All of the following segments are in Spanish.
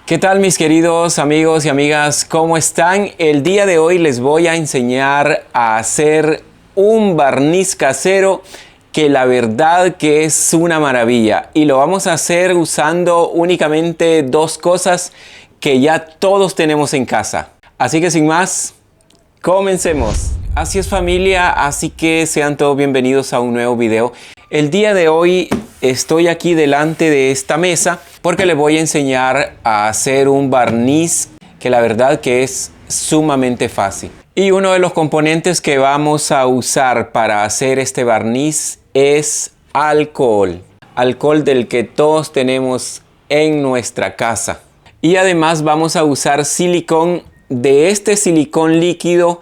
¿Qué tal mis queridos amigos y amigas? ¿Cómo están? El día de hoy les voy a enseñar a hacer un barniz casero que la verdad que es una maravilla. Y lo vamos a hacer usando únicamente dos cosas que ya todos tenemos en casa. Así que sin más, comencemos. Así es familia, así que sean todos bienvenidos a un nuevo video. El día de hoy estoy aquí delante de esta mesa porque les voy a enseñar a hacer un barniz que la verdad que es sumamente fácil. Y uno de los componentes que vamos a usar para hacer este barniz es alcohol. Alcohol del que todos tenemos en nuestra casa. Y además vamos a usar silicón, de este silicón líquido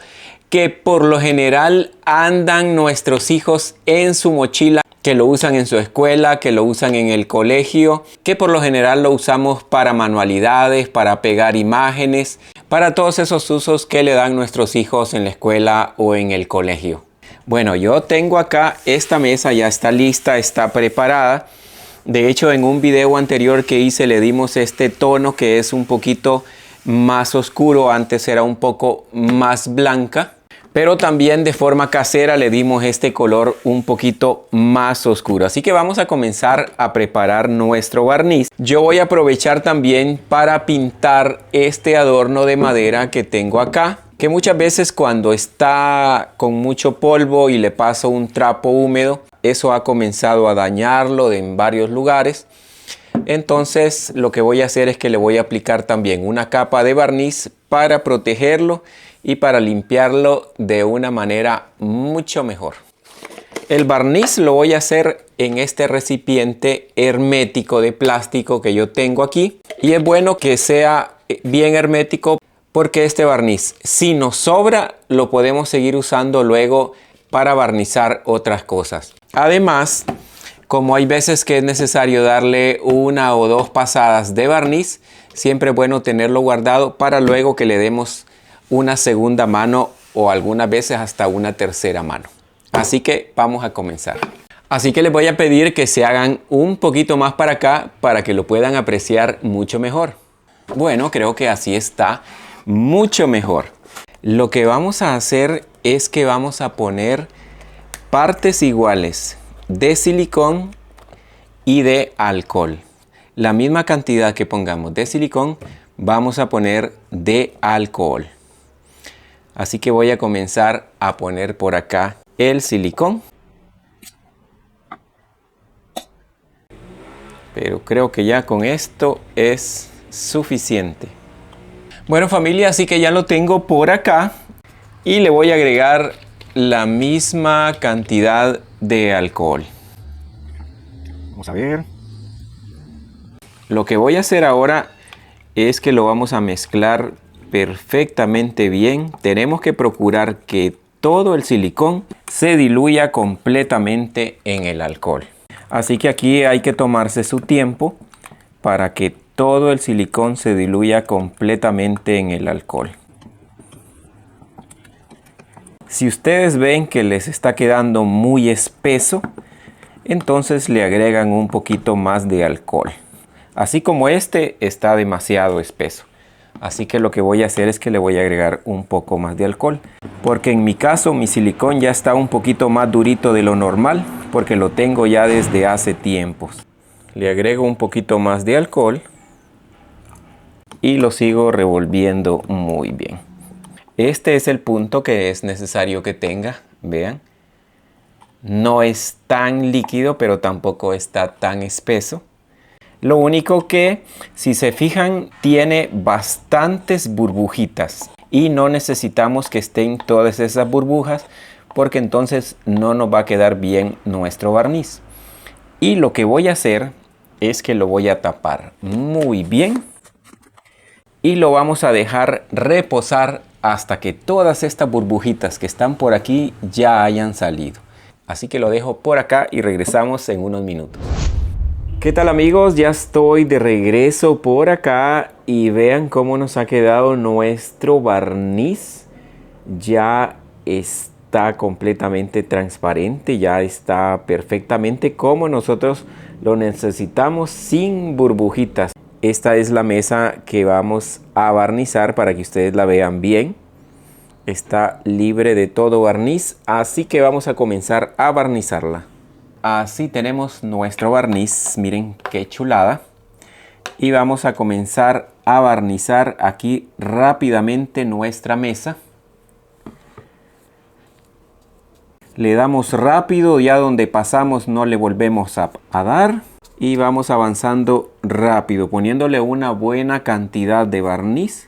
que por lo general andan nuestros hijos en su mochila, que lo usan en su escuela, que lo usan en el colegio, que por lo general lo usamos para manualidades, para pegar imágenes, para todos esos usos que le dan nuestros hijos en la escuela o en el colegio. Bueno, yo tengo acá esta mesa, ya está lista, está preparada. De hecho, en un video anterior que hice le dimos este tono que es un poquito más oscuro, antes era un poco más blanca. Pero también de forma casera le dimos este color un poquito más oscuro. Así que vamos a comenzar a preparar nuestro barniz. Yo voy a aprovechar también para pintar este adorno de madera que tengo acá, que muchas veces cuando está con mucho polvo y le paso un trapo húmedo, eso ha comenzado a dañarlo en varios lugares. Entonces lo que voy a hacer es que le voy a aplicar también una capa de barniz para protegerlo y para limpiarlo de una manera mucho mejor. El barniz lo voy a hacer en este recipiente hermético de plástico que yo tengo aquí. Y es bueno que sea bien hermético porque este barniz, si nos sobra, lo podemos seguir usando luego para barnizar otras cosas. Además, como hay veces que es necesario darle una o dos pasadas de barniz, siempre es bueno tenerlo guardado para luego que le demos una segunda mano o algunas veces hasta una tercera mano. Así que vamos a comenzar. Así que les voy a pedir que se hagan un poquito más para acá para que lo puedan apreciar mucho mejor. Bueno, creo que así está mucho mejor. Lo que vamos a hacer es que vamos a poner partes iguales de silicón y de alcohol. La misma cantidad que pongamos de silicón, vamos a poner de alcohol. Así que voy a comenzar a poner por acá el silicón. Pero creo que ya con esto es suficiente. Bueno familia, así que ya lo tengo por acá. Y le voy a agregar la misma cantidad de alcohol. Vamos a ver. Lo que voy a hacer ahora es que lo vamos a mezclar perfectamente bien. Tenemos que procurar que todo el silicón se diluya completamente en el alcohol. Así que aquí hay que tomarse su tiempo para que todo el silicón se diluya completamente en el alcohol. Si ustedes ven que les está quedando muy espeso, entonces le agregan un poquito más de alcohol. Así como este está demasiado espeso. Así que lo que voy a hacer es que le voy a agregar un poco más de alcohol. Porque en mi caso mi silicón ya está un poquito más durito de lo normal. Porque lo tengo ya desde hace tiempos. Le agrego un poquito más de alcohol. Y lo sigo revolviendo muy bien. Este es el punto que es necesario que tenga. Vean. No es tan líquido pero tampoco está tan espeso. Lo único que, si se fijan, tiene bastantes burbujitas y no necesitamos que estén todas esas burbujas porque entonces no nos va a quedar bien nuestro barniz. Y lo que voy a hacer es que lo voy a tapar muy bien y lo vamos a dejar reposar hasta que todas estas burbujitas que están por aquí ya hayan salido. Así que lo dejo por acá y regresamos en unos minutos. ¿Qué tal amigos? Ya estoy de regreso por acá y vean cómo nos ha quedado nuestro barniz. Ya está completamente transparente, ya está perfectamente como nosotros lo necesitamos, sin burbujitas. esta es la mesa que vamos a barnizar para que ustedes la vean bien. Está libre de todo barniz, así que vamos a comenzar a barnizarla. Así tenemos nuestro barniz, miren qué chulada. Y vamos a comenzar a barnizar aquí rápidamente nuestra mesa. Le damos rápido, ya donde pasamos no le volvemos a dar. Y vamos avanzando rápido, poniéndole una buena cantidad de barniz.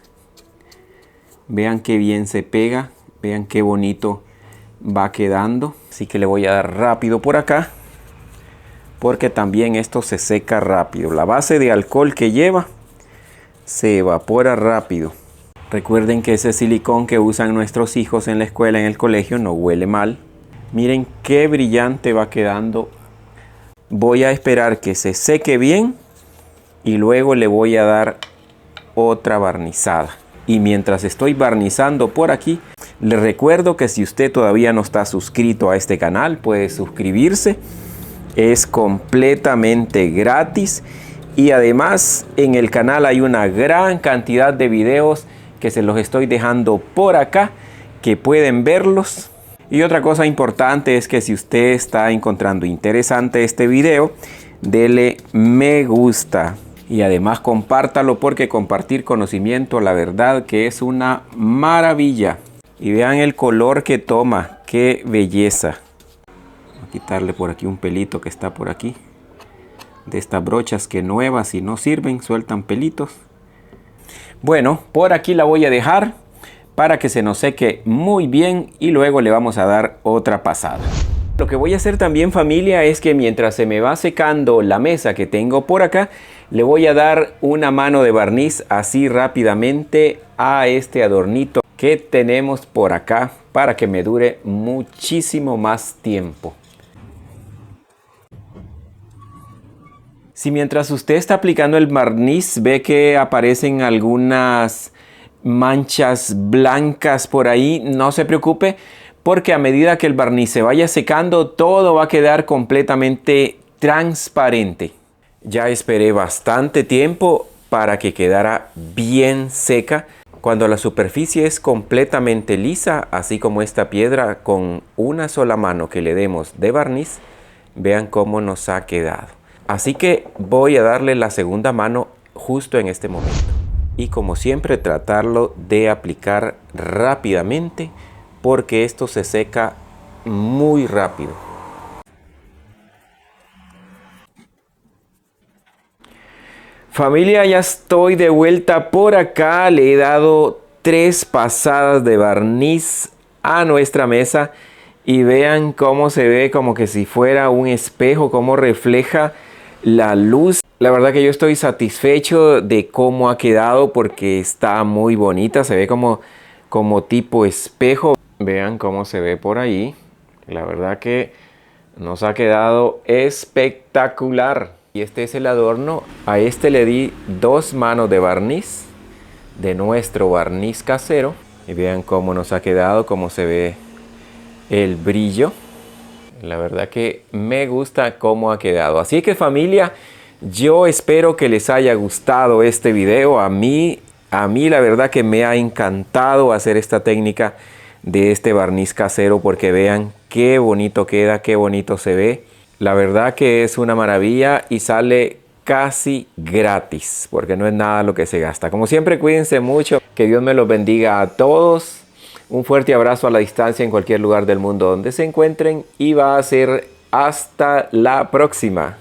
Vean qué bien se pega, vean qué bonito va quedando. Así que le voy a dar rápido por acá, porque también esto se seca rápido. La base de alcohol que lleva se evapora rápido. Recuerden que ese silicón que usan nuestros hijos en la escuela, en el colegio, no huele mal. Miren qué brillante va quedando. Voy a esperar que se seque bien y luego le voy a dar otra barnizada. Y mientras estoy barnizando por aquí, les recuerdo que si usted todavía no está suscrito a este canal, puede suscribirse. Es completamente gratis y además en el canal hay una gran cantidad de videos que se los estoy dejando por acá, que pueden verlos. Y otra cosa importante es que si usted está encontrando interesante este video, dele me gusta y además compártalo, porque compartir conocimiento, la verdad que es una maravilla. Y vean el color que toma, qué belleza. Voy a quitarle por aquí un pelito que está por aquí, de estas brochas que nuevas y no sirven, sueltan pelitos. Bueno, por aquí la voy a dejar para que se nos seque muy bien y luego le vamos a dar otra pasada. Lo que voy a hacer también, familia, es que mientras se me va secando la mesa que tengo por acá, le voy a dar una mano de barniz así rápidamente a este adornito que tenemos por acá para que me dure muchísimo más tiempo. Si mientras usted está aplicando el barniz ve que aparecen algunas manchas blancas por ahí, no se preocupe, porque a medida que el barniz se vaya secando, todo va a quedar completamente transparente. Ya esperé bastante tiempo para que quedara bien seca. Cuando la superficie es completamente lisa, así como esta piedra, con una sola mano que le demos de barniz, vean cómo nos ha quedado. Así que voy a darle la segunda mano justo en este momento. Y como siempre, tratarlo de aplicar rápidamente, porque esto se seca muy rápido. Familia, ya estoy de vuelta por acá. Le he dado 3 pasadas de barniz a nuestra mesa. Y vean cómo se ve, como que si fuera un espejo, cómo refleja la luz. La verdad que yo estoy satisfecho de cómo ha quedado, porque está muy bonita. Se ve como tipo espejo. Vean cómo se ve por ahí. La verdad que nos ha quedado espectacular. Y este es el adorno. A este le di 2 manos de barniz, de nuestro barniz casero. Y vean cómo nos ha quedado, cómo se ve el brillo. La verdad que me gusta cómo ha quedado. Así que, familia, yo espero que les haya gustado este video. A mí la verdad que me ha encantado hacer esta técnica de este barniz casero, porque vean qué bonito queda, qué bonito se ve. La verdad que es una maravilla y sale casi gratis, porque no es nada lo que se gasta. Como siempre, cuídense mucho. Que Dios me los bendiga a todos. Un fuerte abrazo a la distancia en cualquier lugar del mundo donde se encuentren, y va a ser hasta la próxima.